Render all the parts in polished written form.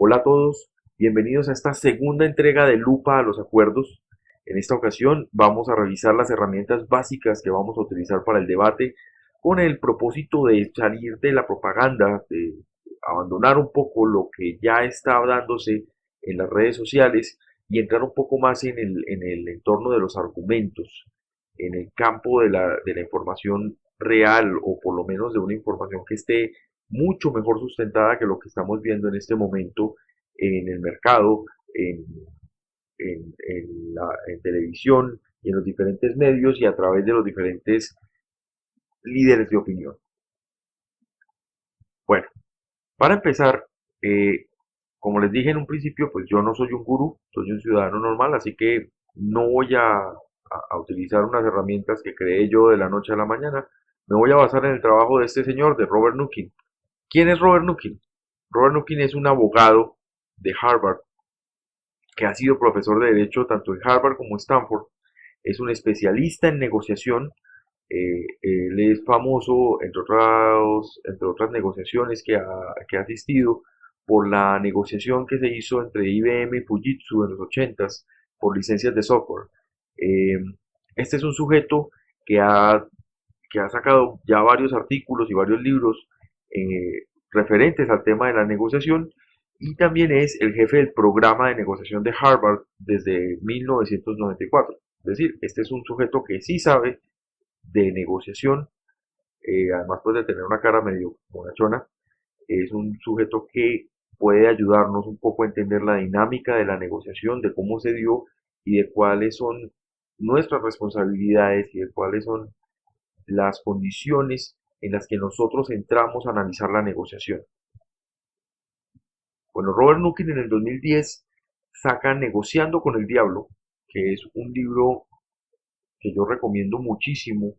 Hola a todos, bienvenidos a esta segunda entrega de Lupa a los Acuerdos. En esta ocasión vamos a revisar las herramientas básicas que vamos a utilizar para el debate con el propósito de salir de la propaganda, de abandonar un poco lo que ya está dándose en las redes sociales y entrar un poco más en el entorno de los argumentos, en el campo de la información real o por lo menos de una información que esté mucho mejor sustentada que lo que estamos viendo en este momento en el mercado, en televisión y en los diferentes medios y a través de los diferentes líderes de opinión. Bueno, para empezar, eh, como les dije en un principio, pues yo no soy un gurú, soy un ciudadano normal, así que no voy a utilizar unas herramientas que creé yo de la noche a la mañana. Me voy a basar en el trabajo de este señor, de Robert Nukin. ¿Quién es Robert Nukin? Robert Nukin es un abogado de Harvard que ha sido profesor de Derecho tanto en Harvard como en Stanford. Es un especialista en negociación. Él es famoso, entre otras negociaciones que ha asistido, por la negociación que se hizo entre IBM y Fujitsu en los 80s por licencias de software. Eh, este es un sujeto que ha, que ha sacado ya varios artículos y varios libros referentes al tema de la negociación y también es el jefe del programa de negociación de Harvard desde 1994. Es decir, este es un sujeto que sí sabe de negociación, además pues de tener una cara medio bonachona, es un sujeto que puede ayudarnos un poco a entender la dinámica de la negociación, de cómo se dio y de cuáles son nuestras responsabilidades y de cuáles son las condiciones en las que nosotros entramos a analizar la negociación. Bueno, Robert Nukin en el 2010 saca Negociando con el Diablo, que es un libro que yo recomiendo muchísimo,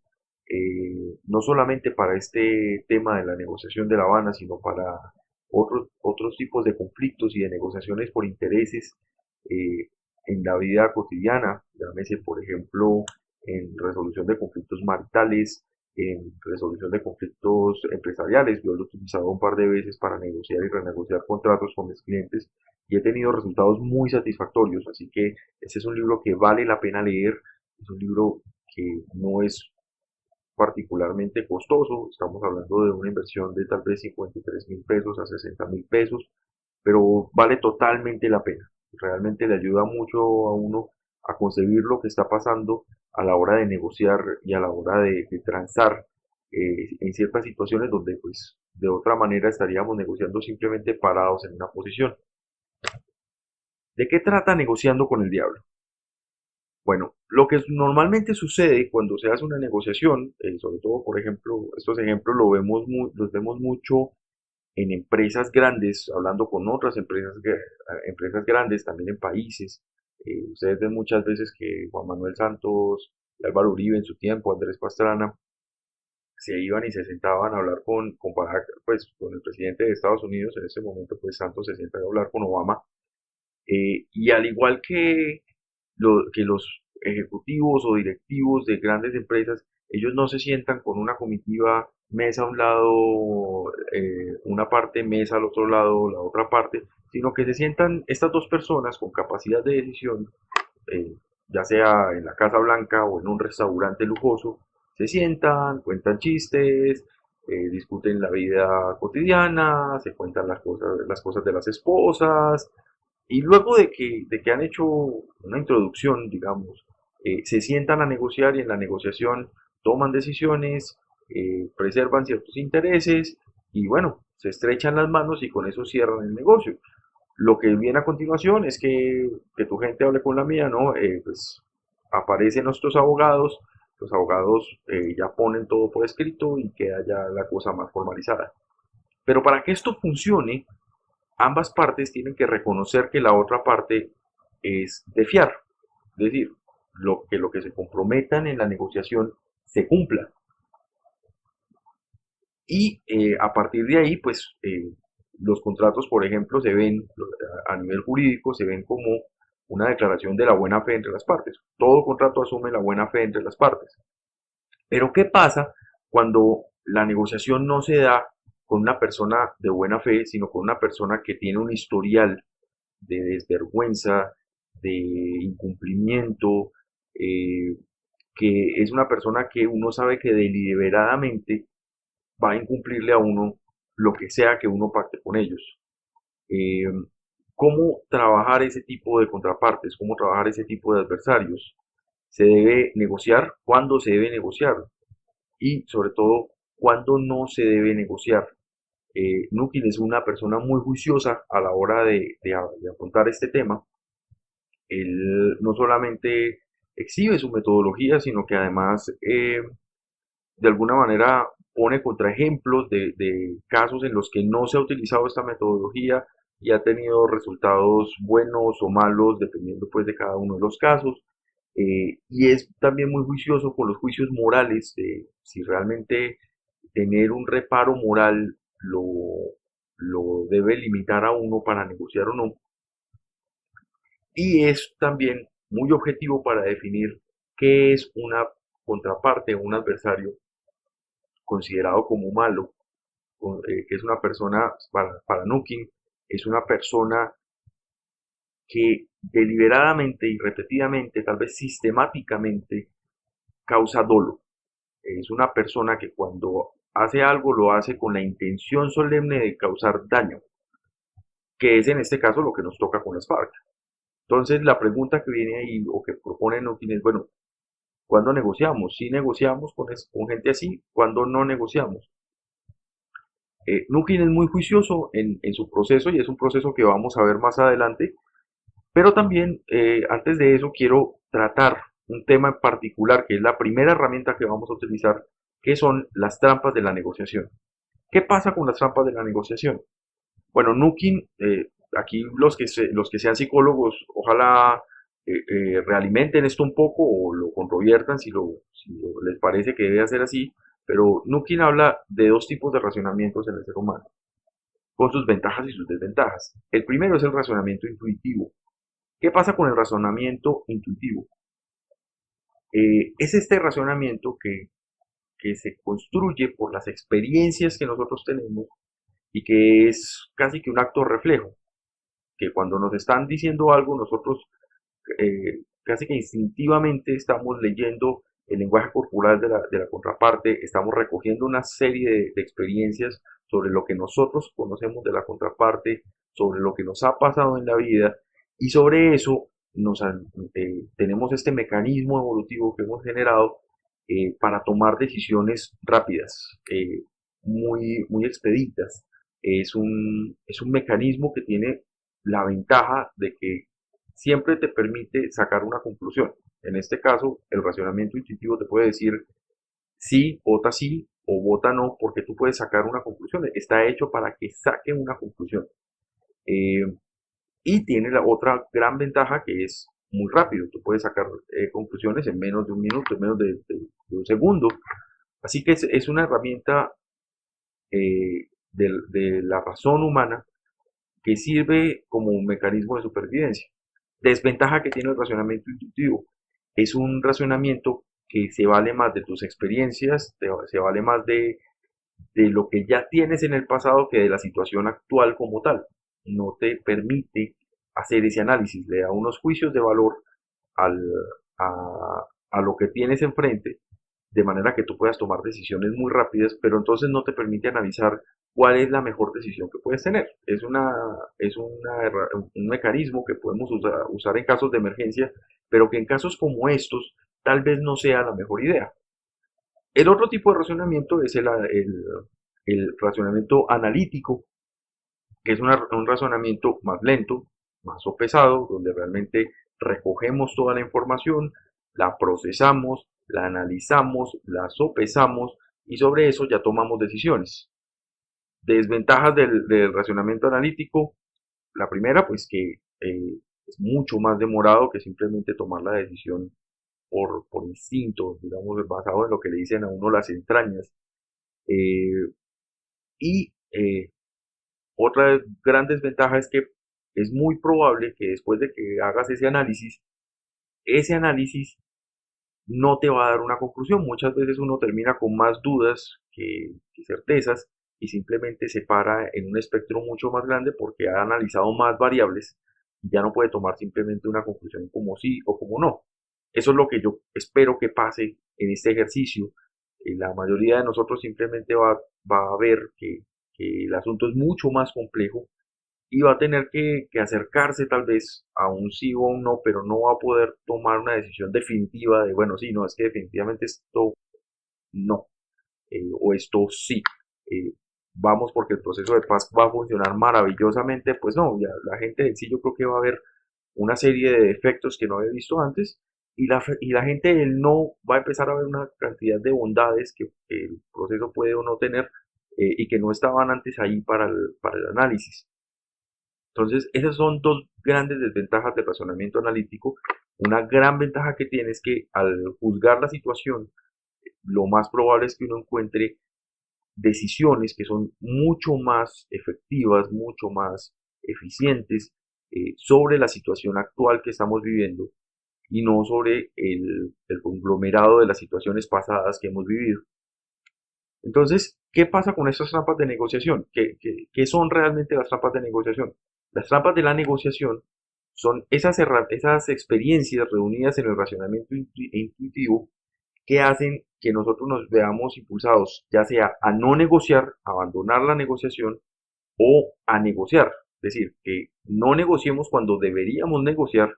no solamente para este tema de la negociación de La Habana, sino para otros tipos de conflictos y de negociaciones por intereses eh, en la vida cotidiana, llámese por ejemplo en resolución de conflictos maritales, en resolución de conflictos empresariales. Yo lo he utilizado un par de veces para negociar y renegociar contratos con mis clientes y he tenido resultados muy satisfactorios, así que este es un libro que vale la pena leer, es un libro que no es particularmente costoso, estamos hablando de una inversión de tal vez 53.000 pesos a 60.000 pesos, pero vale totalmente la pena. Realmente le ayuda mucho a uno a concebir lo que está pasando a la hora de negociar y a la hora de transar en ciertas situaciones donde pues de otra manera estaríamos negociando simplemente parados en una posición. ¿De qué trata negociando con el diablo? Bueno, lo que normalmente sucede cuando se hace una negociación, sobre todo, por ejemplo, estos ejemplos los vemos mucho en empresas grandes, hablando con otras empresas grandes, también en países. Ustedes ven muchas veces que Juan Manuel Santos, Álvaro Uribe en su tiempo, Andrés Pastrana, se iban y se sentaban a hablar pues, con el presidente de Estados Unidos. En ese momento, pues Santos se sienta a hablar con Obama. Y al igual que los ejecutivos o directivos de grandes empresas, ellos no se sientan con una comitiva, mesa a un lado, una parte, mesa al otro lado, la otra parte, sino que se sientan estas dos personas con capacidad de decisión, eh, ya sea en la Casa Blanca o en un restaurante lujoso, se sientan, cuentan chistes, discuten la vida cotidiana, se cuentan las cosas de las esposas, y luego de que han hecho una introducción, digamos, se sientan a negociar y en la negociación toman decisiones, preservan ciertos intereses y bueno, se estrechan las manos y con eso cierran el negocio. Lo que viene a continuación es que tu gente hable con la mía, ¿no? Pues aparecen nuestros abogados, los abogados ya ponen todo por escrito y queda ya la cosa más formalizada. Pero para que esto funcione, ambas partes tienen que reconocer que la otra parte es de fiar. Es decir, lo que se comprometan en la negociación se cumpla. Y a partir de ahí, pues los contratos, por ejemplo, se ven a nivel jurídico, se ven como una declaración de la buena fe entre las partes. Todo contrato asume la buena fe entre las partes. Pero ¿qué pasa cuando la negociación no se da con una persona de buena fe, sino con una persona que tiene un historial de desvergüenza, de incumplimiento, eh, que es una persona que uno sabe que deliberadamente va a incumplirle a uno lo que sea que uno pacte con ellos. Eh, ¿Cómo trabajar ese tipo de contrapartes? ¿Cómo trabajar ese tipo de adversarios? ¿Se debe negociar? ¿Cuándo se debe negociar? Y sobre todo, ¿cuándo no se debe negociar? Nukin es una persona muy juiciosa a la hora de afrontar este tema. Él no solamente exhibe su metodología, sino que además de alguna manera pone contraejemplos de casos en los que no se ha utilizado esta metodología y ha tenido resultados buenos o malos dependiendo pues de cada uno de los casos. Y es también muy juicioso con los juicios morales, de si realmente tener un reparo moral lo debe limitar a uno para negociar o no. Y es también muy objetivo para definir qué es una contraparte, un adversario considerado como malo, que es una persona, para Nukin, es una persona que deliberadamente y repetidamente, tal vez sistemáticamente, causa dolo. Es una persona que cuando hace algo lo hace con la intención solemne de causar daño, que es en este caso lo que nos toca con las FARC. Entonces la pregunta que viene ahí o que propone Nukin es, bueno, ¿cuándo negociamos? ¿Sí negociamos con gente así? ¿Cuándo no negociamos? Nukin es muy juicioso en su proceso y es un proceso que vamos a ver más adelante, pero también antes de eso quiero tratar un tema en particular que es la primera herramienta que vamos a utilizar, que son las trampas de la negociación. ¿Qué pasa con las trampas de la negociación? Bueno, Nukin, aquí los que sean psicólogos, ojalá realimenten esto un poco o lo controviertan si les parece que debe hacer así, pero Nukin habla de dos tipos de racionamientos en el ser humano, con sus ventajas y sus desventajas. El primero es el razonamiento intuitivo. ¿Qué pasa con el razonamiento intuitivo? Es este razonamiento que se construye por las experiencias que nosotros tenemos y que es casi que un acto reflejo, que cuando nos están diciendo algo nosotros casi que instintivamente estamos leyendo el lenguaje corporal de la contraparte, estamos recogiendo una serie de experiencias sobre lo que nosotros conocemos de la contraparte, sobre lo que nos ha pasado en la vida y sobre eso tenemos este mecanismo evolutivo que hemos generado para tomar decisiones rápidas, muy expeditas. Es un mecanismo que tiene la ventaja de que siempre te permite sacar una conclusión. En este caso, el racionamiento intuitivo te puede decir sí o vota no, porque tú puedes sacar una conclusión. Está hecho para que saque una conclusión. Eh, y tiene la otra gran ventaja que es muy rápido. Tú puedes sacar conclusiones en menos de un minuto, en menos de un segundo. Así que es una herramienta de la razón humana que sirve como un mecanismo de supervivencia. Desventaja que tiene el razonamiento intuitivo. Es un razonamiento que se vale más de tus experiencias, se vale más de lo que ya tienes en el pasado que de la situación actual como tal. No te permite hacer ese análisis, le da unos juicios de valor al, a lo que tienes enfrente, de manera que tú puedas tomar decisiones muy rápidas, pero entonces no te permite analizar cuál es la mejor decisión que puedes tener. Un mecanismo que podemos usar en casos de emergencia, pero que en casos como estos tal vez no sea la mejor idea. El otro tipo de razonamiento es el razonamiento analítico, que es un razonamiento más lento, más sopesado, donde realmente recogemos toda la información, la procesamos, la analizamos, la sopesamos y sobre eso ya tomamos decisiones. Desventajas del racionamiento analítico, la primera, pues que es mucho más demorado que simplemente tomar la decisión por instinto, digamos, basado en lo que le dicen a uno las entrañas. Eh, y Otra gran desventaja es que es muy probable que después de que hagas ese análisis no te va a dar una conclusión. Muchas veces uno termina con más dudas que certezas y simplemente se para en un espectro mucho más grande porque ha analizado más variables y ya no puede tomar simplemente una conclusión como sí o como no. Eso es lo que yo espero que pase en este ejercicio. La mayoría de nosotros simplemente va a ver que el asunto es mucho más complejo y va a tener que acercarse tal vez a un sí o un no, pero no va a poder tomar una decisión definitiva de, bueno, sí, no, es que definitivamente esto no, o esto sí. eh, Vamos porque el proceso de paz va a funcionar maravillosamente, pues no, ya la gente en sí yo creo que va a ver una serie de defectos que no había visto antes y la gente del no va a empezar a ver una cantidad de bondades que el proceso puede o no tener y que no estaban antes ahí para el análisis. Entonces, esas son dos grandes desventajas del razonamiento analítico. Una gran ventaja que tiene es que al juzgar la situación, lo más probable es que uno encuentre decisiones que son mucho más efectivas, mucho más eficientes sobre la situación actual que estamos viviendo y no sobre el conglomerado de las situaciones pasadas que hemos vivido. Entonces, ¿qué pasa con estas trampas de negociación? ¿Qué son realmente las trampas de negociación? Las trampas de la negociación son esas experiencias reunidas en el racionamiento intuitivo que hacen que nosotros nos veamos impulsados, ya sea a no negociar, a abandonar la negociación o a negociar. Es decir, que no negociemos cuando deberíamos negociar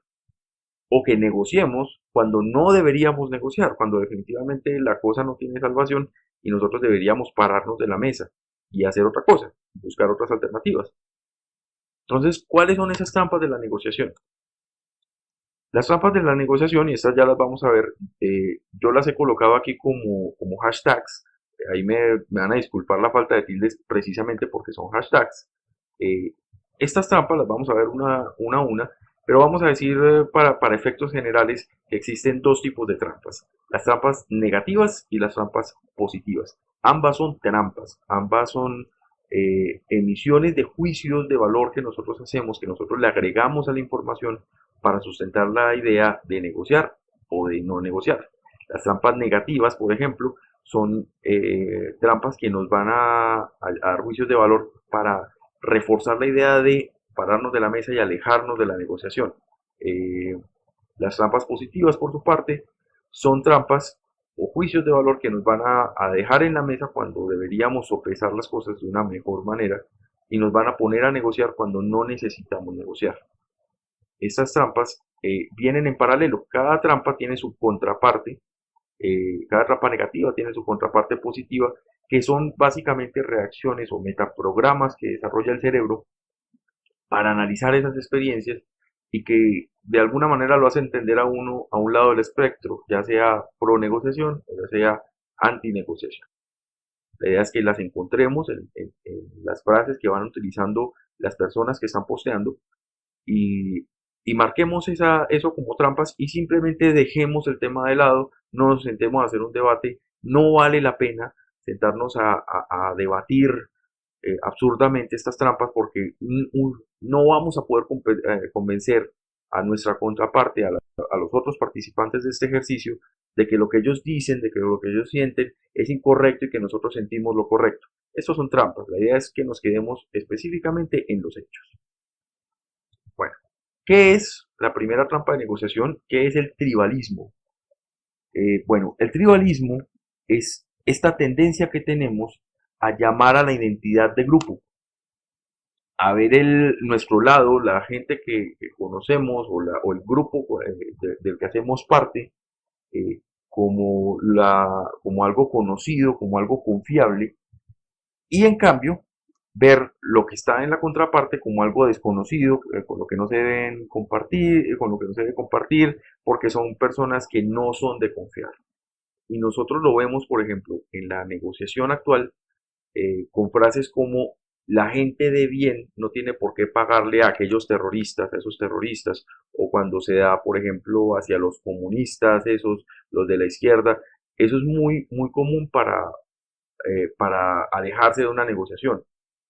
o que negociemos cuando no deberíamos negociar, cuando definitivamente la cosa no tiene salvación y nosotros deberíamos pararnos de la mesa y hacer otra cosa, buscar otras alternativas. Entonces, ¿cuáles son esas trampas de la negociación? Las trampas de la negociación, y estas ya las vamos a ver, yo las he colocado aquí como hashtags. Ahí me van a disculpar la falta de tildes precisamente porque son hashtags. Eh, Estas trampas las vamos a ver una a una, pero vamos a decir para efectos generales que existen dos tipos de trampas. Las trampas negativas y las trampas positivas. Ambas son trampas, ambas son emisiones de juicios de valor que nosotros hacemos, que nosotros le agregamos a la información para sustentar la idea de negociar o de no negociar. Las trampas negativas, por ejemplo, son trampas que nos van a dar juicios de valor para reforzar la idea de pararnos de la mesa y alejarnos de la negociación. Eh, las trampas positivas, por su parte, son trampas o juicios de valor que nos van a dejar en la mesa cuando deberíamos sopesar las cosas de una mejor manera y nos van a poner a negociar cuando no necesitamos negociar. Estas trampas vienen en paralelo. Cada trampa tiene su contraparte, cada trampa negativa tiene su contraparte positiva, que son básicamente reacciones o metaprogramas que desarrolla el cerebro para analizar esas experiencias y que de alguna manera lo hace entender a uno a un lado del espectro, ya sea pro negociación o ya sea anti negociación. La idea es que las encontremos en las frases que van utilizando las personas que están posteando y, y marquemos eso como trampas y simplemente dejemos el tema de lado, no nos sentemos a hacer un debate, no vale la pena sentarnos a debatir absurdamente estas trampas porque no vamos a poder convencer a nuestra contraparte, a los otros participantes de este ejercicio, de que lo que ellos dicen, de que lo que ellos sienten es incorrecto y que nosotros sentimos lo correcto. Estos son trampas, la idea es que nos quedemos específicamente en los hechos. Bueno, ¿qué es la primera trampa de negociación? ¿Qué es el tribalismo? Bueno, el tribalismo es esta tendencia que tenemos a llamar a la identidad de grupo, a ver nuestro lado, la gente que conocemos o el grupo del que hacemos parte, eh, como algo conocido, como algo confiable, y en cambio ver lo que está en la contraparte como algo desconocido, con lo que no se deben compartir, con lo que no se debe compartir, porque son personas que no son de confiar. Y nosotros lo vemos, por ejemplo, en la negociación actual, con frases como la gente de bien no tiene por qué pagarle a aquellos terroristas, a esos terroristas, o cuando se da, por ejemplo, hacia los comunistas, los de la izquierda, eso es muy común para alejarse de una negociación.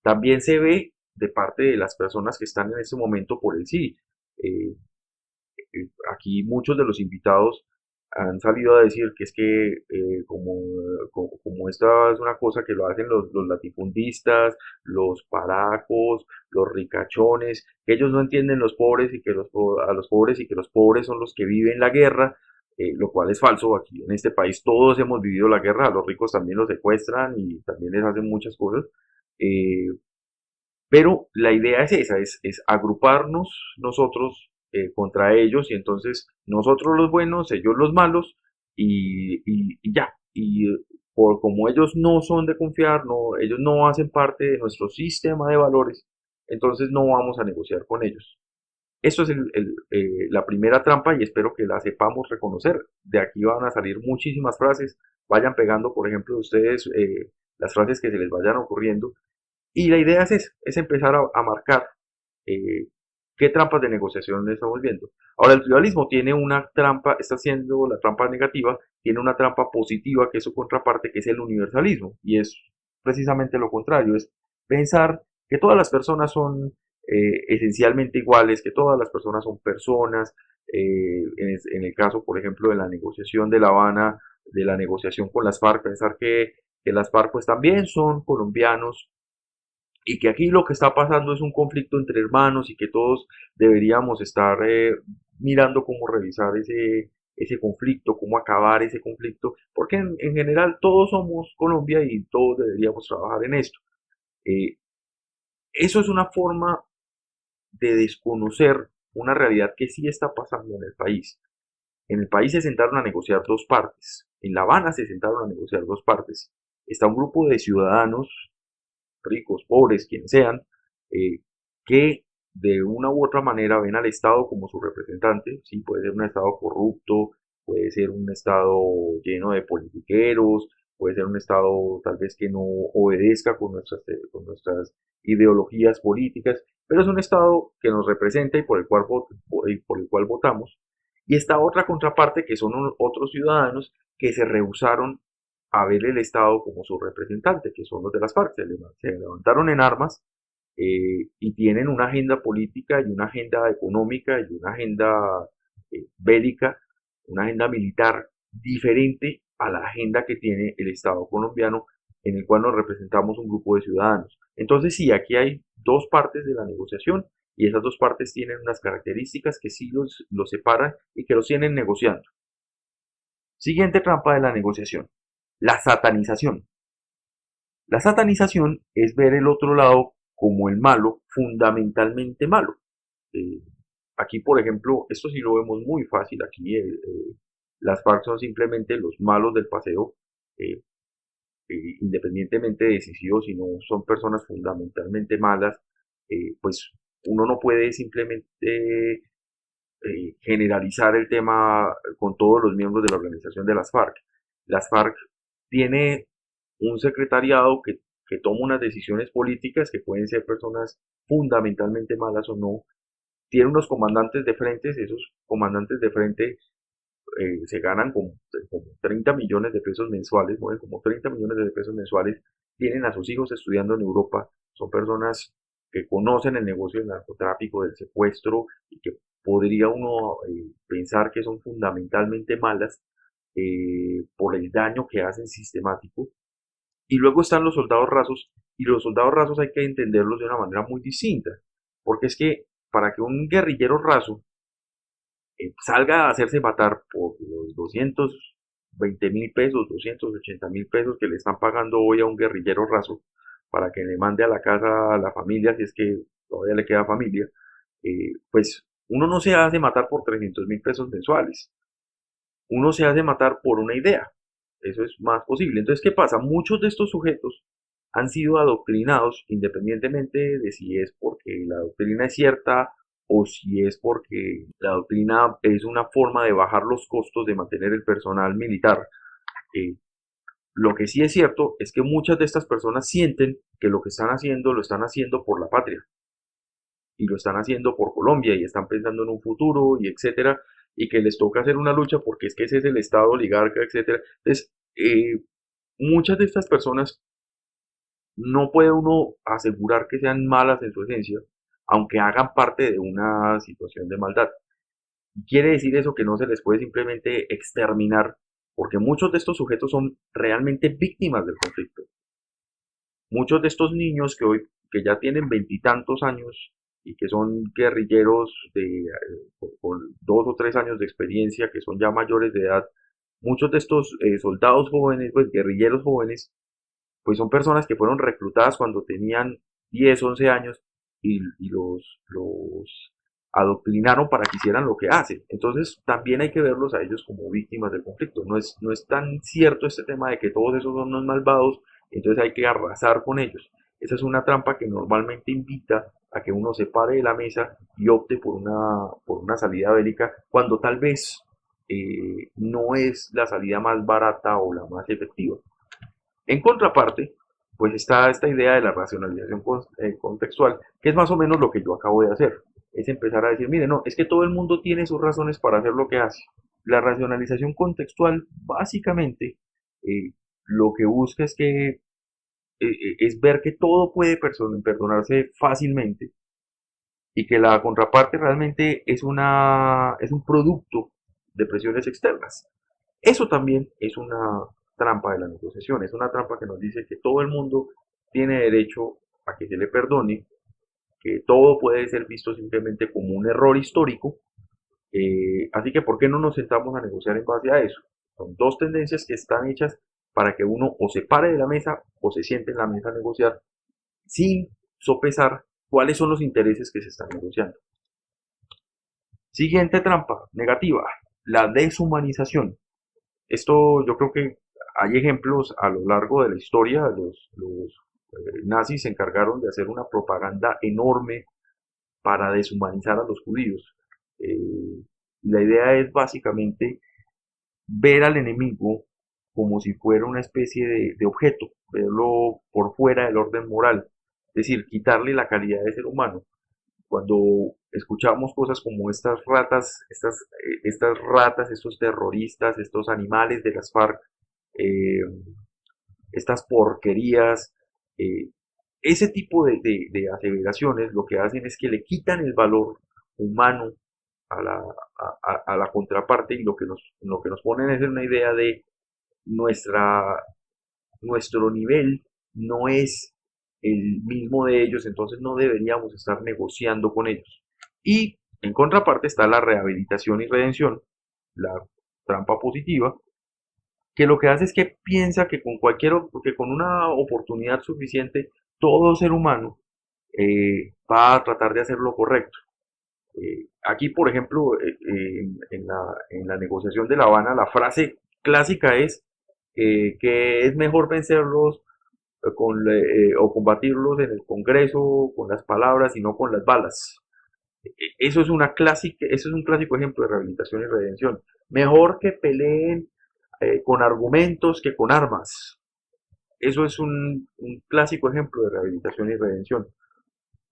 También se ve de parte de las personas que están en ese momento por el sí. Eh, Aquí muchos de los invitados han salido a decir que es que como esta es una cosa que lo hacen los latifundistas, los paracos, los ricachones, que ellos no entienden los pobres y que a los pobres y que los pobres son los que viven la guerra, lo cual es falso. Aquí en este país todos hemos vivido la guerra, a los ricos también los secuestran y también les hacen muchas cosas. Eh, pero la idea es esa, es agruparnos nosotros contra ellos y entonces nosotros los buenos, ellos los malos y ya. Y por como ellos no son de confiar, no, ellos no hacen parte de nuestro sistema de valores, entonces no vamos a negociar con ellos. Eso es la primera trampa y espero que la sepamos reconocer. De aquí van a salir muchísimas frases. Vayan pegando, por ejemplo, ustedes las frases que se les vayan ocurriendo y la idea es esa, es empezar a marcar eh, qué trampas de negociación estamos viendo. Ahora, el tribalismo tiene una trampa, está haciendo la trampa negativa, tiene una trampa positiva que es su contraparte, que es el universalismo, y es precisamente lo contrario, es pensar que todas las personas son esencialmente iguales, que todas las personas son personas, en el caso, por ejemplo, de la negociación de La Habana, de la negociación con las FARC, pensar que las FARC pues también son colombianos, y que aquí lo que está pasando es un conflicto entre hermanos y que todos deberíamos estar mirando cómo revisar ese conflicto, cómo acabar ese conflicto, porque en general todos somos Colombia y todos deberíamos trabajar en esto. Eh, Eso es una forma de desconocer una realidad que sí está pasando en el país. En el país se sentaron a negociar dos partes, en La Habana se sentaron a negociar dos partes. Está un grupo de ciudadanos ricos, pobres, quienes sean, eh, que de una u otra manera ven al Estado como su representante. Sí, puede ser un Estado corrupto, puede ser un Estado lleno de politiqueros, puede ser un Estado tal vez que no obedezca con nuestras ideologías políticas, pero es un Estado que nos representa y por el cual votamos. Y esta otra contraparte que son otros ciudadanos que se rehusaron a ver el Estado como su representante, que son los de las FARC. Se levantaron en armas y tienen una agenda política y una agenda económica y una agenda bélica, una agenda militar diferente a la agenda que tiene el Estado colombiano, en el cual nos representamos un grupo de ciudadanos. Entonces sí, aquí hay dos partes de la negociación y esas dos partes tienen unas características que sí los separan y que los tienen negociando. Siguiente trampa de la negociación, la satanización. La satanización es ver el otro lado como el malo, fundamentalmente malo. Eh, Aquí, por ejemplo, esto sí lo vemos muy fácil. Aquí las FARC son simplemente los malos del paseo, eh, independientemente de si sí o si no son personas fundamentalmente malas, pues uno no puede simplemente generalizar el tema con todos los miembros de la organización de las FARC. Las FARC tiene un secretariado que toma unas decisiones políticas que pueden ser personas fundamentalmente malas o no. Tiene unos comandantes de frentes, esos comandantes de frente se ganan como 30 millones de pesos mensuales, mueven como 30 millones de pesos mensuales, tienen a sus hijos estudiando en Europa, son personas que conocen el negocio del narcotráfico, del secuestro y que podría uno pensar que son fundamentalmente malas por el daño que hacen sistemático. Y luego están los soldados rasos, y los soldados rasos hay que entenderlos de una manera muy distinta, porque es que para que un guerrillero raso salga a hacerse matar por los 220.000 pesos, 280.000 pesos que le están pagando hoy a un guerrillero raso para que le mande a la casa a la familia, si es que todavía le queda familia, pues uno no se hace matar por 300.000 pesos mensuales, uno se hace matar por una idea, eso es más posible. Entonces, ¿qué pasa? Muchos de estos sujetos han sido adoctrinados, independientemente de si es porque la doctrina es cierta o si es porque la doctrina es una forma de bajar los costos de mantener el personal militar. Eh, lo que sí es cierto es que muchas de estas personas sienten que lo que están haciendo lo están haciendo por la patria y lo están haciendo por Colombia y están pensando en un futuro y etcétera, y que les toca hacer una lucha porque es que ese es el Estado oligarca, etcétera. Entonces, muchas de estas personas no puede uno asegurar que sean malas en su esencia, aunque hagan parte de una situación de maldad. Quiere decir eso que no se les puede simplemente exterminar, porque muchos de estos sujetos son realmente víctimas del conflicto. Muchos de estos niños que ya tienen veintitantos años y que son guerrilleros con 2 o 3 años de experiencia, que son ya mayores de edad, muchos de estos soldados jóvenes, pues guerrilleros jóvenes, pues son personas que fueron reclutadas cuando tenían 10 11 años y los adoctrinaron para que hicieran lo que hacen. Entonces también hay que verlos a ellos como víctimas del conflicto. No es tan cierto este tema de que todos esos son unos malvados, entonces hay que arrasar con ellos. Esa es una trampa que normalmente invita a que uno se pare de la mesa y opte por una salida bélica, cuando tal vez no es la salida más barata o la más efectiva. En contraparte, pues está esta idea de la racionalización contextual, que es más o menos lo que yo acabo de hacer. Es empezar a decir, mire, no, es que todo el mundo tiene sus razones para hacer lo que hace. La racionalización contextual, básicamente, eh, lo que busca es ver que todo puede perdonarse fácilmente y que la contraparte realmente es un producto de presiones externas. Eso también es una trampa de la negociación, es una trampa que nos dice que todo el mundo tiene derecho a que se le perdone, que todo puede ser visto simplemente como un error histórico, así que ¿por qué no nos sentamos a negociar en base a eso? Son dos tendencias que están hechas para que uno o se pare de la mesa o se siente en la mesa a negociar sin sopesar cuáles son los intereses que se están negociando. Siguiente trampa negativa, la deshumanización. Esto yo creo que hay ejemplos a lo largo de la historia. Los nazis se encargaron de hacer una propaganda enorme para deshumanizar a los judíos. La idea es básicamente ver al enemigo como si fuera una especie de objeto, verlo por fuera del orden moral, es decir, quitarle la calidad de ser humano. Cuando escuchamos cosas como estas ratas, estos terroristas, estos animales de las FARC, eh, estas porquerías, eh, ese tipo de aseveraciones lo que hacen es que le quitan el valor humano a la contraparte y lo que nos ponen es en una idea de nuestra, nuestro nivel no es el mismo de ellos, entonces no deberíamos estar negociando con ellos. Y en contraparte está la rehabilitación y redención, la trampa positiva, que lo que hace es que piensa que con una oportunidad suficiente, todo ser humano va a tratar de hacer lo correcto. Aquí, por ejemplo, en la negociación de La Habana, la frase clásica es que es mejor vencerlos o combatirlos en el Congreso con las palabras y no con las balas. Eso es un clásico ejemplo de rehabilitación y redención. Mejor que peleen con argumentos que con armas. Eso es un clásico ejemplo de rehabilitación y redención.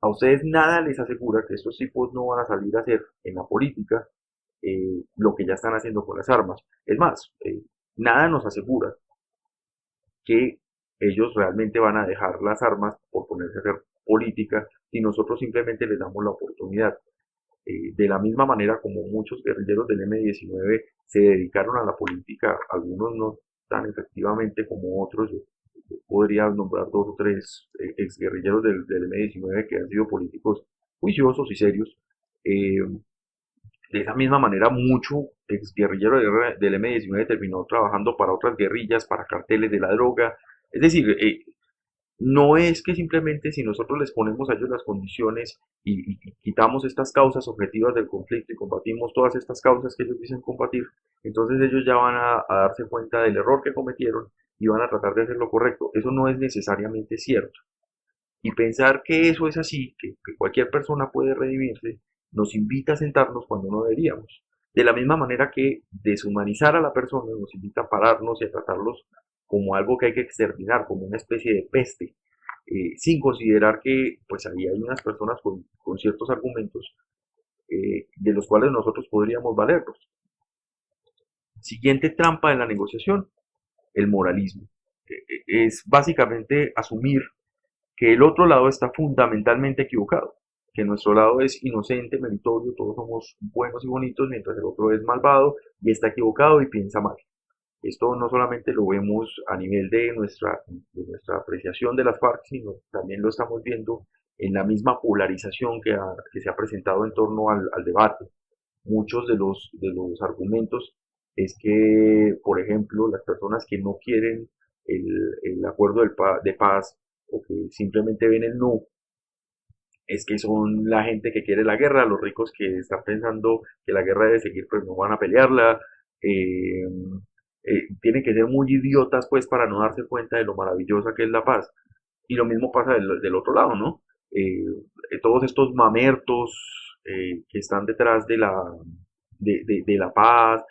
A ustedes nada les asegura que estos tipos no van a salir a hacer en la política lo que ya están haciendo con las armas. Es más, nada nos asegura que ellos realmente van a dejar las armas por ponerse a hacer política si nosotros simplemente les damos la oportunidad. De la misma manera como muchos guerrilleros del M-19 se dedicaron a la política, algunos no tan efectivamente como otros. Yo podría nombrar 2 o 3 exguerrilleros del M-19 que han sido políticos juiciosos y serios. Eh, de esa misma manera, mucho exguerrillero del M-19 terminó trabajando para otras guerrillas, para carteles de la droga. Es decir, no es que simplemente si nosotros les ponemos a ellos las condiciones y quitamos estas causas objetivas del conflicto y combatimos todas estas causas que ellos dicen combatir, entonces ellos ya van a darse cuenta del error que cometieron y van a tratar de hacer lo correcto. Eso no es necesariamente cierto. Y pensar que eso es así, que cualquier persona puede redimirse, nos invita a sentarnos cuando no deberíamos. De la misma manera que deshumanizar a la persona nos invita a pararnos y a tratarlos como algo que hay que exterminar, como una especie de peste, sin considerar que pues ahí hay unas personas con ciertos argumentos de los cuales nosotros podríamos valernos. Siguiente trampa de la negociación, el moralismo. Es básicamente asumir que el otro lado está fundamentalmente equivocado. que nuestro lado es inocente, meritorio, todos somos buenos y bonitos, mientras el otro es malvado y está equivocado y piensa mal. Esto no solamente lo vemos a nivel de nuestra apreciación de las FARC, sino también lo estamos viendo en la misma polarización que se ha presentado en torno al debate. Muchos de los argumentos es que, por ejemplo, las personas que no quieren el acuerdo de paz o que simplemente ven el no, es que son la gente que quiere la guerra, los ricos que están pensando que la guerra debe seguir, pero no van a pelearla. eh, Tienen que ser muy idiotas pues para no darse cuenta de lo maravillosa que es la paz. Y lo mismo pasa del otro lado, ¿no? Todos estos mamertos que están detrás de la paz,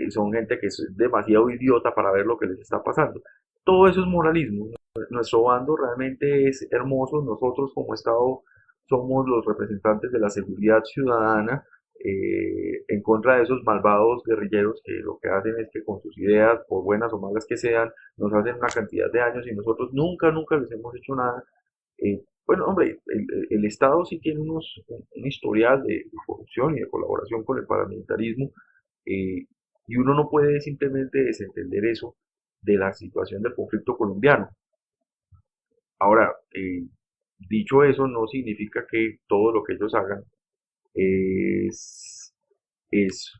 son gente que es demasiado idiota para ver lo que les está pasando. Todo eso es moralismo. Nuestro bando realmente es hermoso. Nosotros como Estado somos los representantes de la seguridad ciudadana, en contra de esos malvados guerrilleros que lo que hacen es que con sus ideas, por buenas o malas que sean, nos hacen una cantidad de años y nosotros nunca les hemos hecho nada. Bueno, hombre, el Estado sí tiene un historial de corrupción y de colaboración con el paramilitarismo, eh, y uno no puede simplemente desentender eso de la situación del conflicto colombiano. Ahora, dicho eso, no significa que todo lo que ellos hagan es, es,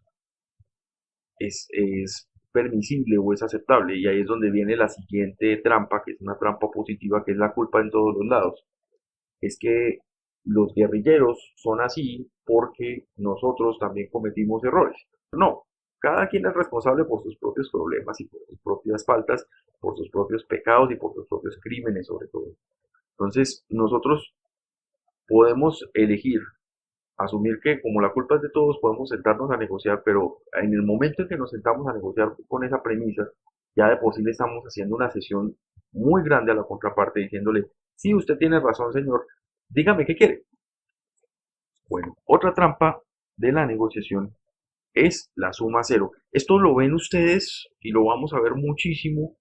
es permisible o es aceptable. Y ahí es donde viene la siguiente trampa, que es una trampa positiva, que es la culpa en todos los lados. Es que los guerrilleros son así porque nosotros también cometimos errores. No, cada quien es responsable por sus propios problemas y por sus propias faltas, por sus propios pecados y por sus propios crímenes sobre todo. Entonces, nosotros podemos elegir asumir que como la culpa es de todos, podemos sentarnos a negociar, pero en el momento en que nos sentamos a negociar con esa premisa, ya de por sí le estamos haciendo una sesión muy grande a la contraparte diciéndole, sí, usted tiene razón, señor, dígame qué quiere. Bueno, otra trampa de la negociación es la suma cero. Esto lo ven ustedes y lo vamos a ver muchísimo,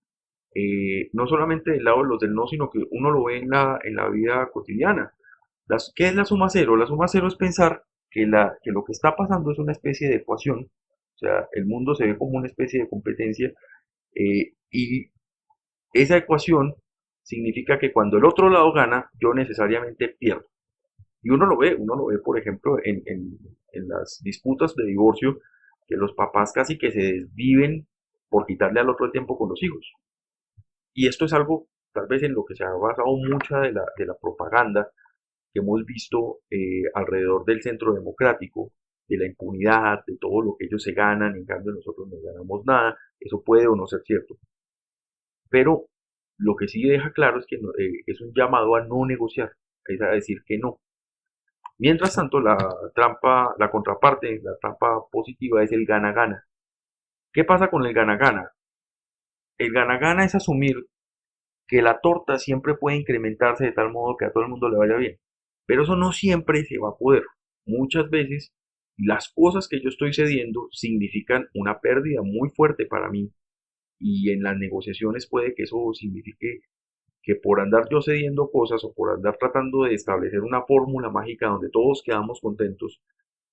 no solamente del lado de los del no, sino que uno lo ve en la vida cotidiana. ¿Qué es la suma cero? La suma cero es pensar que lo que está pasando es una especie de ecuación, o sea, el mundo se ve como una especie de competencia, y esa ecuación significa que cuando el otro lado gana, yo necesariamente pierdo. Y uno lo ve por ejemplo, en las disputas de divorcio, que los papás casi que se desviven por quitarle al otro el tiempo con los hijos. Y esto es algo, tal vez, en lo que se ha basado mucha de la propaganda que hemos visto alrededor del centro democrático, de la impunidad, de todo lo que ellos se ganan, en cambio nosotros no ganamos nada. Eso puede o no ser cierto. Pero lo que sí deja claro es que es un llamado a no negociar, es a decir que no. Mientras tanto, la contraparte, la trampa positiva es el gana-gana. ¿Qué pasa con el gana-gana? El gana-gana es asumir que la torta siempre puede incrementarse de tal modo que a todo el mundo le vaya bien. Pero eso no siempre se va a poder. Muchas veces las cosas que yo estoy cediendo significan una pérdida muy fuerte para mí, y en las negociaciones puede que eso signifique que por andar yo cediendo cosas o por andar tratando de establecer una fórmula mágica donde todos quedamos contentos,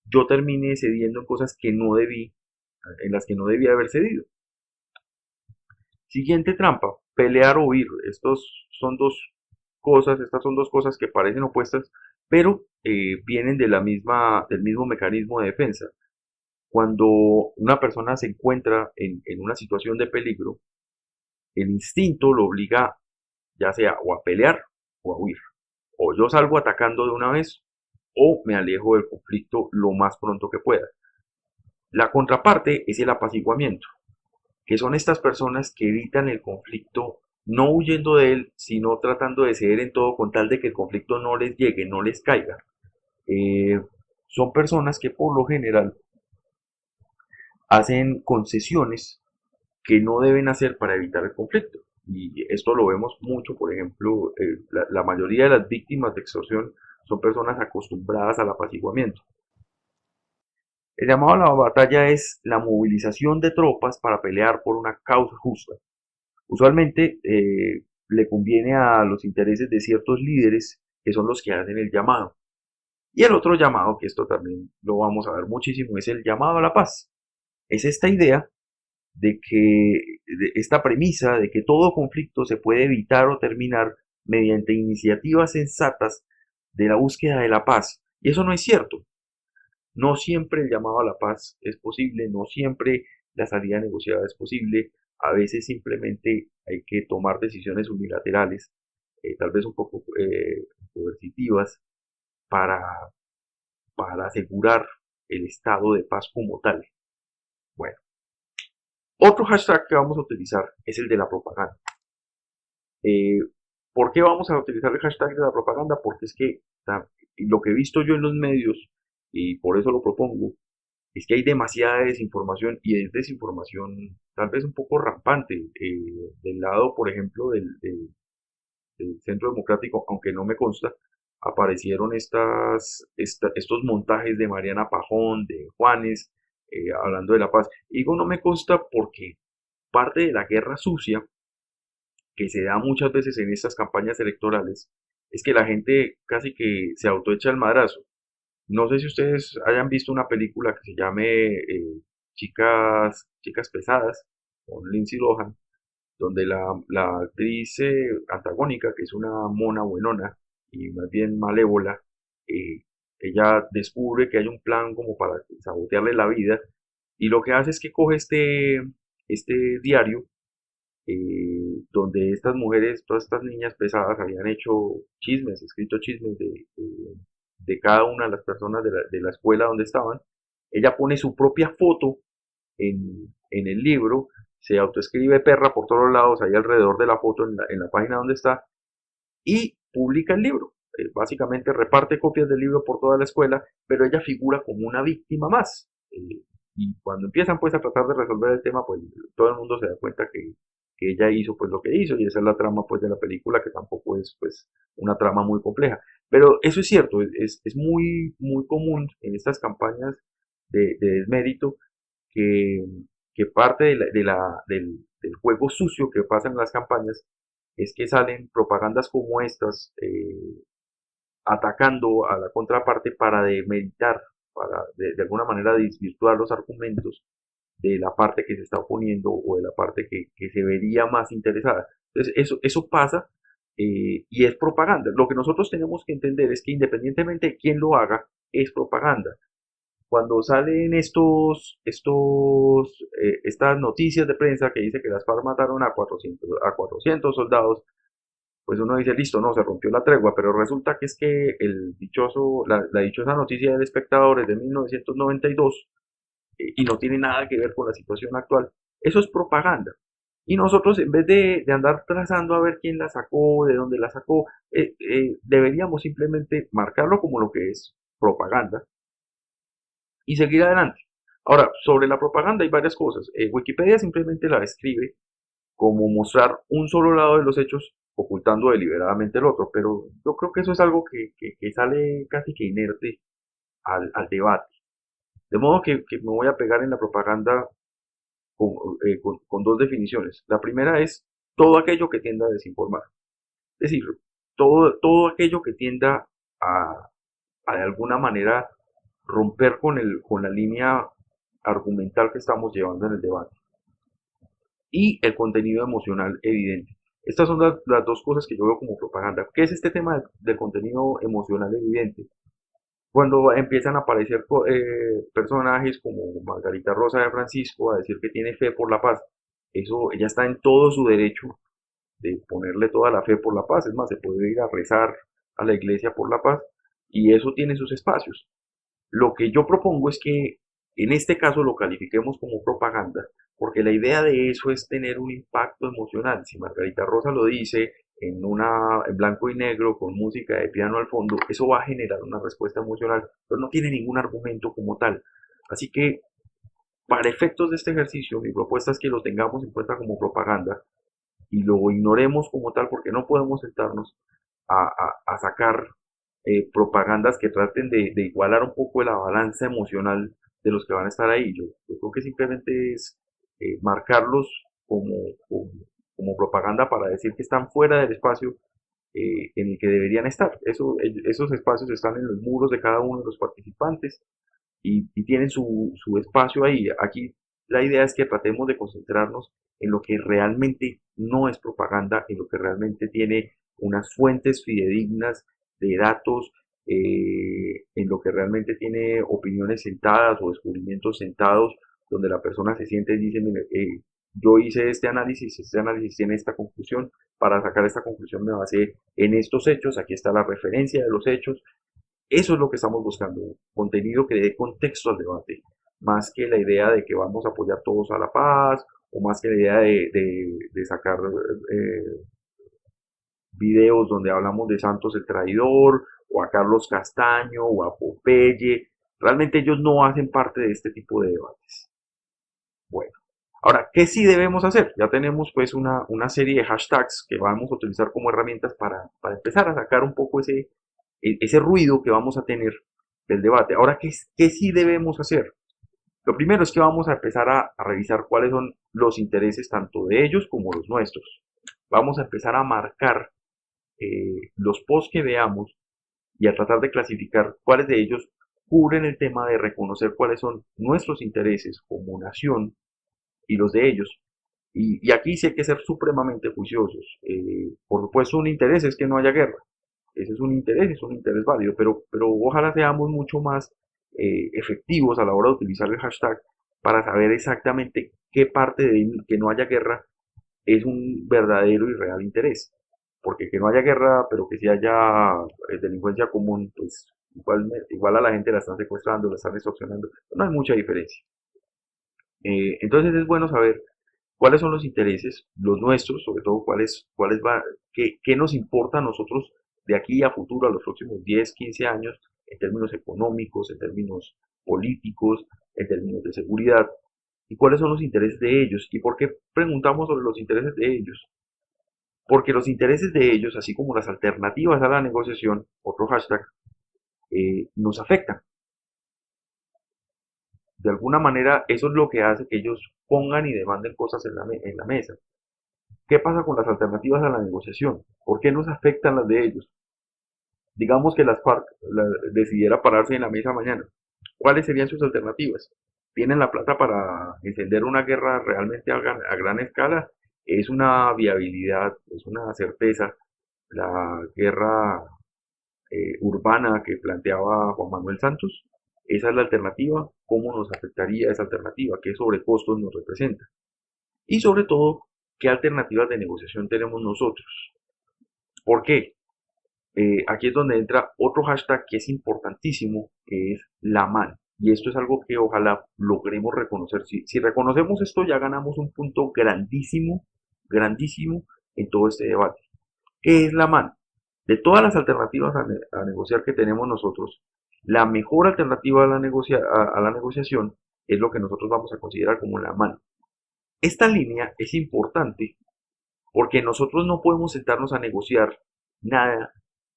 yo termine cediendo en cosas que no debí, en las que no debía haber cedido. Siguiente trampa, pelear o huir. Estas son dos cosas que parecen opuestas, pero vienen del mismo mecanismo de defensa. Cuando una persona se encuentra en una situación de peligro, el instinto lo obliga ya sea o a pelear o a huir. O yo salgo atacando de una vez o me alejo del conflicto lo más pronto que pueda. La contraparte es el apaciguamiento, que son estas personas que evitan el conflicto no huyendo de él, sino tratando de ceder en todo con tal de que el conflicto no les llegue, no les caiga. Eh, Son personas que por lo general hacen concesiones que no deben hacer para evitar el conflicto. Y esto lo vemos mucho, por ejemplo, la mayoría de las víctimas de extorsión son personas acostumbradas al apaciguamiento. El llamado a la batalla es la movilización de tropas para pelear por una causa justa. Usualmente le conviene a los intereses de ciertos líderes que son los que hacen el llamado. Y el otro llamado, que esto también lo vamos a ver muchísimo, es el llamado a la paz. Es esta idea de que, de esta premisa de que todo conflicto se puede evitar o terminar mediante iniciativas sensatas de la búsqueda de la paz. Y eso no es cierto. No siempre el llamado a la paz es posible, no siempre la salida negociada es posible. A veces simplemente hay que tomar decisiones unilaterales, tal vez un poco coercitivas, para, para asegurar el estado de paz como tal. Bueno, otro hashtag que vamos a utilizar es el de la propaganda. Eh, ¿Por qué vamos a utilizar el hashtag de la propaganda? Porque es que lo que he visto yo en los medios, y por eso lo propongo, es que hay demasiada desinformación y es desinformación tal vez un poco rampante del lado, por ejemplo, del Centro Democrático, aunque no me consta, aparecieron estos montajes de Mariana Pajón, de Juanes, hablando de la paz. Y digo no me consta porque parte de la guerra sucia que se da muchas veces en estas campañas electorales es que la gente casi que se autoecha el madrazo. No sé si ustedes hayan visto una película que se llame Chicas Pesadas con Lindsay Lohan, donde la actriz antagónica, que es una mona buenona y más bien malévola, eh, ella descubre que hay un plan como para sabotearle la vida y lo que hace es que coge este diario donde estas mujeres, todas estas niñas pesadas habían hecho chismes, escrito chismes de cada una de las personas de la escuela donde estaban. Ella pone su propia foto en el libro, se autoescribe perra por todos lados, ahí alrededor de la foto en la página donde está, y publica el libro. Básicamente reparte copias del libro por toda la escuela, pero ella figura como una víctima más. Y cuando empiezan pues a tratar de resolver el tema, pues todo el mundo se da cuenta que ella hizo pues lo que hizo y esa es la trama pues de la película que tampoco es pues una trama muy compleja. Pero eso es cierto, es muy, muy común en estas campañas de desmérito que, que parte del juego sucio que pasa en las campañas es que salen propagandas como estas atacando a la contraparte para demeritar, para de alguna manera desvirtuar los argumentos de la parte que se está oponiendo o de la parte que se vería más interesada. Entonces, eso pasa y es propaganda. Lo que nosotros tenemos que entender es que independientemente de quién lo haga, es propaganda. Cuando salen estas noticias de prensa que dice que las FARC mataron a 400 soldados, pues uno dice, listo, no, se rompió la tregua, pero resulta que es que la dichosa noticia del espectador es de 1992 y no tiene nada que ver con la situación actual. Eso es propaganda. Y nosotros, en vez de andar trazando a ver quién la sacó, de dónde la sacó, deberíamos simplemente marcarlo como lo que es propaganda y seguir adelante. Ahora, sobre la propaganda hay varias cosas. Wikipedia simplemente la describe como mostrar un solo lado de los hechos ocultando deliberadamente el otro, pero yo creo que eso es algo que sale casi que inerte al debate. De modo que me voy a pegar en la propaganda con, con dos definiciones. La primera es todo aquello que tienda a desinformar. Es decir, todo aquello que tienda a de alguna manera romper con la línea argumental que estamos llevando en el debate y el contenido emocional evidente. Estas son las dos cosas que yo veo como propaganda. ¿Qué es este tema del contenido emocional evidente? Cuando empiezan a aparecer personajes como Margarita Rosa de Francisco a decir que tiene fe por la paz, eso ella está en todo su derecho de ponerle toda la fe por la paz. Es más, se puede ir a rezar a la iglesia por la paz y eso tiene sus espacios. Lo que yo propongo es que en este caso lo califiquemos como propaganda, porque la idea de eso es tener un impacto emocional. Si Margarita Rosa lo dice en blanco y negro con música de piano al fondo, eso va a generar una respuesta emocional, pero no tiene ningún argumento como tal. Así que para efectos de este ejercicio, mi propuesta es que lo tengamos en cuenta como propaganda y lo ignoremos como tal porque no podemos sentarnos a sacar propagandas que traten de igualar un poco la balanza emocional de los que van a estar ahí. Yo creo que simplemente es marcarlos como, como, como propaganda para decir que están fuera del espacio en el que deberían estar. Esos espacios están en los muros de cada uno de los participantes y tienen su espacio ahí. Aquí la idea es que tratemos de concentrarnos en lo que realmente no es propaganda, en lo que realmente tiene unas fuentes fidedignas de datos, en lo que realmente tiene opiniones sentadas o descubrimientos sentados, donde la persona se siente y dice, mire, yo hice este análisis tiene esta conclusión, para sacar esta conclusión me basé en estos hechos, aquí está la referencia de los hechos. Eso es lo que estamos buscando, contenido que dé contexto al debate, más que la idea de que vamos a apoyar todos a la paz, o más que la idea de sacar videos donde hablamos de Santos el Traidor, o a Carlos Castaño, o a Popeye. Realmente ellos no hacen parte de este tipo de debates. Bueno, ahora, ¿qué sí debemos hacer? Ya tenemos pues una serie de hashtags que vamos a utilizar como herramientas para empezar a sacar un poco ese ruido que vamos a tener del debate. Ahora, ¿qué sí debemos hacer? Lo primero es que vamos a empezar a revisar cuáles son los intereses tanto de ellos como los nuestros. Vamos a empezar a marcar los posts que veamos y a tratar de clasificar cuáles de ellos cubren el tema de reconocer cuáles son nuestros intereses como nación y los de ellos. Y aquí sí hay que ser supremamente juiciosos. Por supuesto, un interés es que no haya guerra. Ese es un interés válido, pero ojalá seamos mucho más efectivos a la hora de utilizar el hashtag para saber exactamente qué parte de que no haya guerra es un verdadero y real interés. Porque que no haya guerra, pero que sí haya delincuencia común, pues igual a la gente la están secuestrando, la están extorsionando, no hay mucha diferencia. Entonces es bueno saber cuáles son los intereses, los nuestros, sobre todo qué nos importa a nosotros de aquí a futuro, a los próximos 10, 15 años, en términos económicos, en términos políticos, en términos de seguridad, y cuáles son los intereses de ellos, y por qué preguntamos sobre los intereses de ellos. Porque los intereses de ellos, así como las alternativas a la negociación, otro hashtag, nos afectan. De alguna manera, eso es lo que hace que ellos pongan y demanden cosas en la mesa. ¿Qué pasa con las alternativas a la negociación? ¿Por qué nos afectan las de ellos? Digamos que las FARC decidiera pararse en la mesa mañana. ¿Cuáles serían sus alternativas? ¿Tienen la plata para encender una guerra realmente a gran escala? Es una viabilidad, es una certeza la guerra urbana que planteaba Juan Manuel Santos. Esa es la alternativa. ¿Cómo nos afectaría esa alternativa? ¿Qué sobrecostos nos representa? Y sobre todo, ¿qué alternativas de negociación tenemos nosotros? ¿Por qué? Aquí es donde entra otro hashtag que es importantísimo, que es la MAN. Y esto es algo que ojalá logremos reconocer. Si reconocemos esto, ya ganamos un punto grandísimo, grandísimo en todo este debate. ¿Qué es la MAN? De todas las alternativas a negociar que tenemos nosotros, la mejor alternativa a la negociación es lo que nosotros vamos a considerar como la MAN. Esta línea es importante porque nosotros no podemos sentarnos a negociar nada,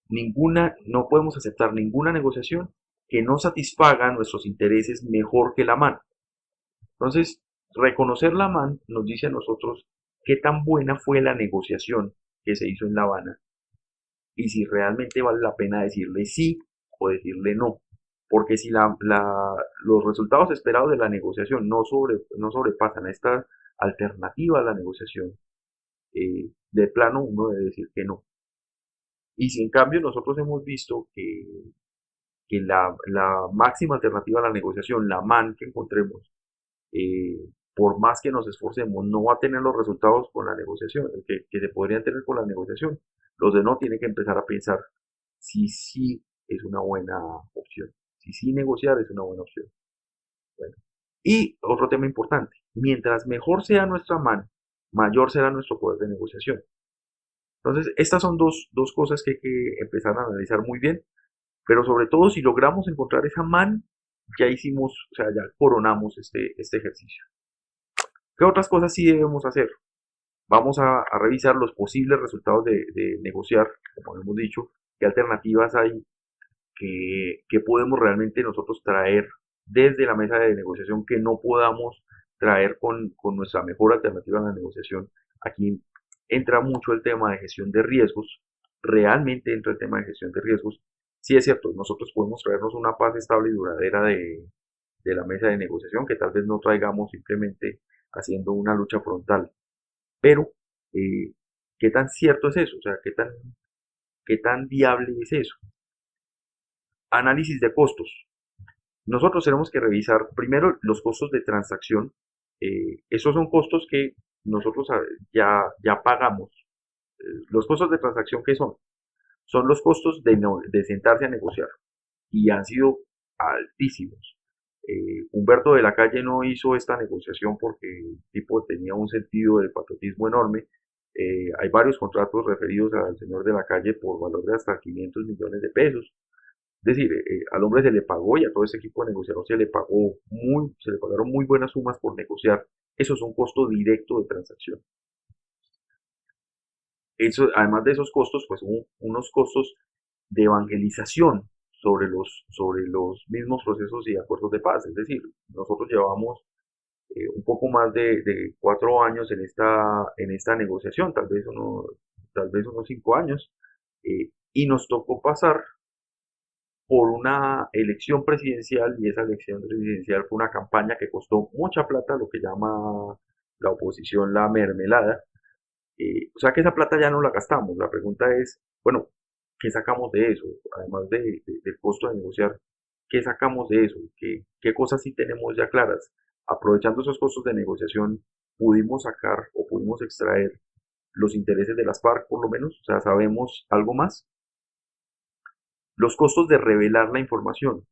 no podemos aceptar ninguna negociación que no satisfaga nuestros intereses mejor que la MAN. Entonces, reconocer la MAN nos dice a nosotros qué tan buena fue la negociación que se hizo en La Habana y si realmente vale la pena decirle sí o decirle no. Porque si los resultados esperados de la negociación no sobrepasan a esta alternativa a la negociación, de plano uno debe decir que no. Y si en cambio nosotros hemos visto que la máxima alternativa a la negociación, la MAN que encontremos, eh, por más que nos esforcemos, no va a tener los resultados con la negociación, que se podrían tener con la negociación. Los de no tienen que empezar a pensar si sí es una buena opción, si sí negociar es una buena opción. Bueno. Y otro tema importante, mientras mejor sea nuestra MAN, mayor será nuestro poder de negociación. Entonces, estas son dos cosas que hay que empezar a analizar muy bien, pero sobre todo si logramos encontrar esa MAN, ya hicimos, o sea, ya coronamos este ejercicio. ¿Qué otras cosas sí debemos hacer? Vamos a revisar los posibles resultados de negociar, como hemos dicho, qué alternativas hay, qué podemos realmente nosotros traer desde la mesa de negociación que no podamos traer con nuestra mejor alternativa en la negociación. Aquí entra mucho el tema de gestión de riesgos, realmente entra el tema de gestión de riesgos. Sí es cierto, nosotros podemos traernos una paz estable y duradera de la mesa de negociación que tal vez no traigamos simplemente haciendo una lucha frontal, pero ¿qué tan cierto es eso? O sea, qué tan viable es eso? Análisis de costos. Nosotros tenemos que revisar primero los costos de transacción. Esos son costos que nosotros ya pagamos. Los costos de transacción, ¿qué son? Son los costos de sentarse a negociar y han sido altísimos. Humberto de la Calle no hizo esta negociación porque el tipo tenía un sentido de patriotismo enorme. Hay varios contratos referidos al señor de la Calle por valor de hasta 500 millones de pesos. Es decir, al hombre se le pagó y a todo ese equipo de negociadores se le pagaron muy buenas sumas por negociar. Eso es un costo directo de transacción. Eso, además de esos costos, pues hubo unos costos de evangelización sobre los mismos procesos y acuerdos de paz. Es decir, nosotros llevamos un poco más de 4 años en esta negociación, tal vez unos 5 años, y nos tocó pasar por una elección presidencial y esa elección presidencial fue una campaña que costó mucha plata, lo que llama la oposición la mermelada. O sea que esa plata ya no la gastamos. La pregunta es, bueno, ¿qué sacamos de eso? Además del costo de negociar, ¿qué sacamos de eso? ¿Qué cosas sí tenemos ya claras? Aprovechando esos costos de negociación, pudimos sacar o pudimos extraer los intereses de las FARC por lo menos, o sea, sabemos algo más. Los costos de revelar la información.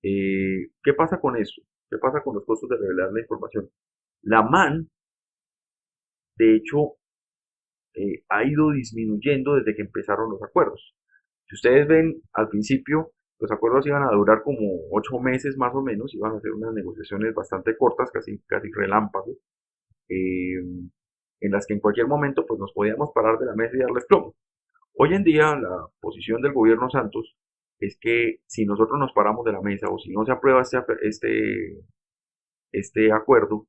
¿Qué pasa con eso? ¿Qué pasa con los costos de revelar la información? La MAN, de hecho, ha ido disminuyendo desde que empezaron los acuerdos. Si ustedes ven, al principio los acuerdos iban a durar como 8 meses más o menos, iban a ser unas negociaciones bastante cortas, casi relámpagos, eh, en las que en cualquier momento pues, nos podíamos parar de la mesa y darles plomo. Hoy en día la posición del gobierno Santos es que si nosotros nos paramos de la mesa o si no se aprueba este acuerdo,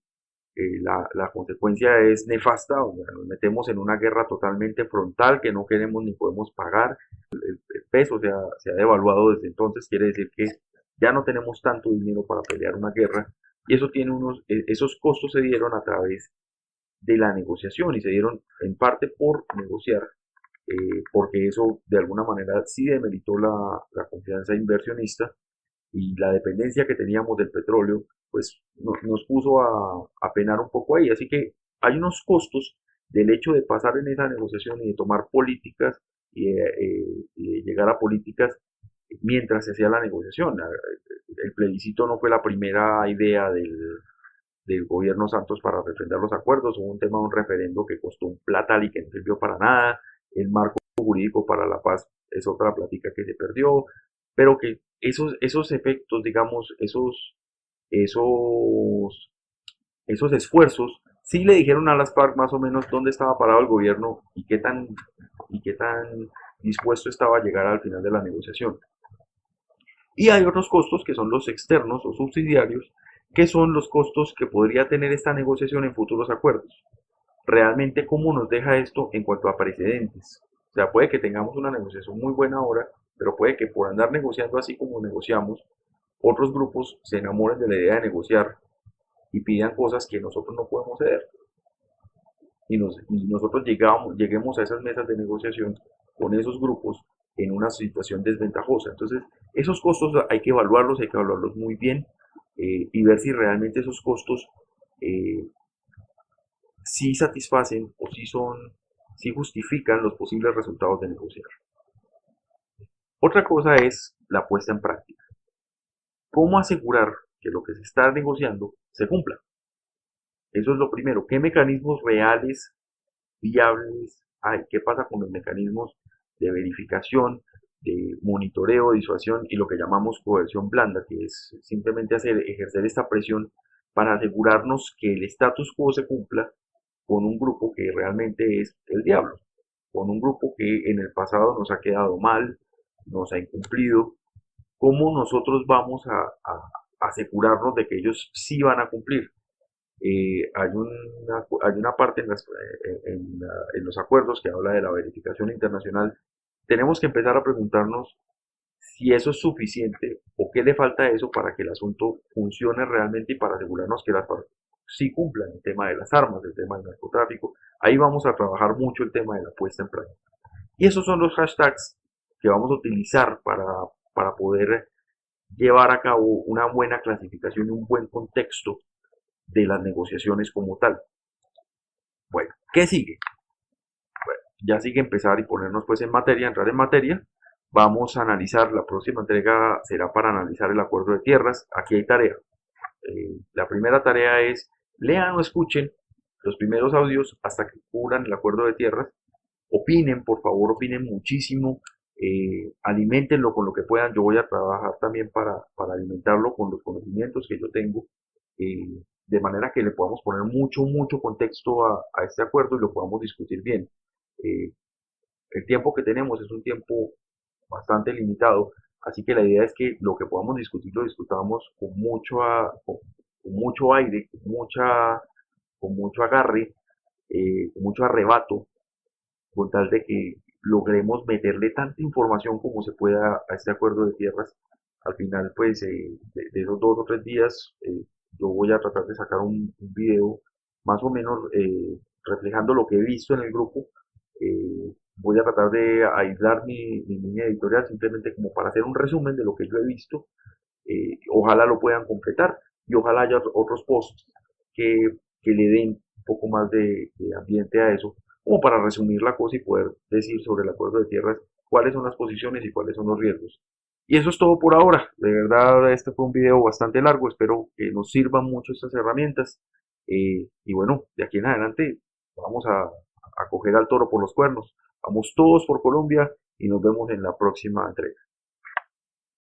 la consecuencia es nefasta, o sea, nos metemos en una guerra totalmente frontal que no queremos ni podemos pagar. El peso se ha devaluado desde entonces, quiere decir que ya no tenemos tanto dinero para pelear una guerra y eso tiene esos costos se dieron a través de la negociación y se dieron en parte por negociar, porque eso de alguna manera sí demeritó la confianza inversionista y la dependencia que teníamos del petróleo, pues nos puso a penar un poco ahí. Así que hay unos costos del hecho de pasar en esa negociación y de tomar políticas y de llegar a políticas mientras se hacía la negociación. El plebiscito no fue la primera idea del gobierno Santos para refrendar los acuerdos. Hubo un tema de un referendo que costó un platal y que no sirvió para nada. El marco jurídico para la paz es otra plática que se perdió, pero que esos efectos, digamos, esos, esos esfuerzos, sí le dijeron a las FARC más o menos dónde estaba parado el gobierno y qué tan dispuesto estaba a llegar al final de la negociación. Y hay otros costos que son los externos o subsidiarios, que son los costos que podría tener esta negociación en futuros acuerdos. Realmente, ¿cómo nos deja esto en cuanto a precedentes? O sea, puede que tengamos una negociación muy buena ahora, pero puede que por andar negociando así como negociamos, otros grupos se enamoren de la idea de negociar y pidan cosas que nosotros no podemos ceder. Y nosotros lleguemos a esas mesas de negociación con esos grupos en una situación desventajosa. Entonces, esos costos hay que evaluarlos muy bien y ver si realmente esos costos eh, sí satisfacen o sí justifican los posibles resultados de negociar. Otra cosa es la puesta en práctica. ¿Cómo asegurar que lo que se está negociando se cumpla? Eso es lo primero. ¿Qué mecanismos reales, viables hay? ¿Qué pasa con los mecanismos de verificación, de monitoreo, disuasión y lo que llamamos coerción blanda, que es simplemente ejercer esta presión para asegurarnos que el status quo se cumpla con un grupo que realmente es el diablo, con un grupo que en el pasado nos ha quedado mal, nos ha incumplido? ¿Cómo nosotros vamos a asegurarnos de que ellos sí van a cumplir? hay una parte en los acuerdos que habla de la verificación internacional. Tenemos que empezar a preguntarnos si eso es suficiente o qué le falta a eso para que el asunto funcione realmente y para asegurarnos que las FARC sí cumplan el tema de las armas, el tema del narcotráfico. Ahí vamos a trabajar mucho el tema de la puesta en práctica. Y esos son los hashtags que vamos a utilizar para poder llevar a cabo una buena clasificación y un buen contexto de las negociaciones como tal. Bueno, ¿qué sigue? Bueno, ya sigue empezar y ponernos pues en materia, entrar en materia. Vamos a analizar, la próxima entrega será para analizar el acuerdo de tierras. Aquí hay tarea. La primera tarea es lean o escuchen los primeros audios hasta que cubran el acuerdo de tierras. Opinen, por favor, opinen muchísimo. Alimentenlo con lo que puedan. Yo voy a trabajar también para alimentarlo con los conocimientos que yo tengo, de manera que le podamos poner mucho contexto a este acuerdo y lo podamos discutir bien. Eh, el tiempo que tenemos es un tiempo bastante limitado, así que la idea es que lo que podamos discutir lo discutamos con mucho aire, con mucho agarre, con mucho arrebato, con tal de que logremos meterle tanta información como se pueda a este acuerdo de tierras. Al final, pues, de esos 2 o 3 días, yo voy a tratar de sacar un video más o menos reflejando lo que he visto en el grupo. Voy a tratar de aislar mi línea editorial simplemente como para hacer un resumen de lo que yo he visto. Ojalá lo puedan completar y ojalá haya otros posts que le den un poco más de ambiente a eso, como para resumir la cosa y poder decir sobre el acuerdo de tierras cuáles son las posiciones y cuáles son los riesgos. Y eso es todo por ahora. De verdad, este fue un video bastante largo. Espero que nos sirvan mucho estas herramientas. Y bueno, de aquí en adelante vamos a coger al toro por los cuernos. Vamos todos por Colombia y nos vemos en la próxima entrega.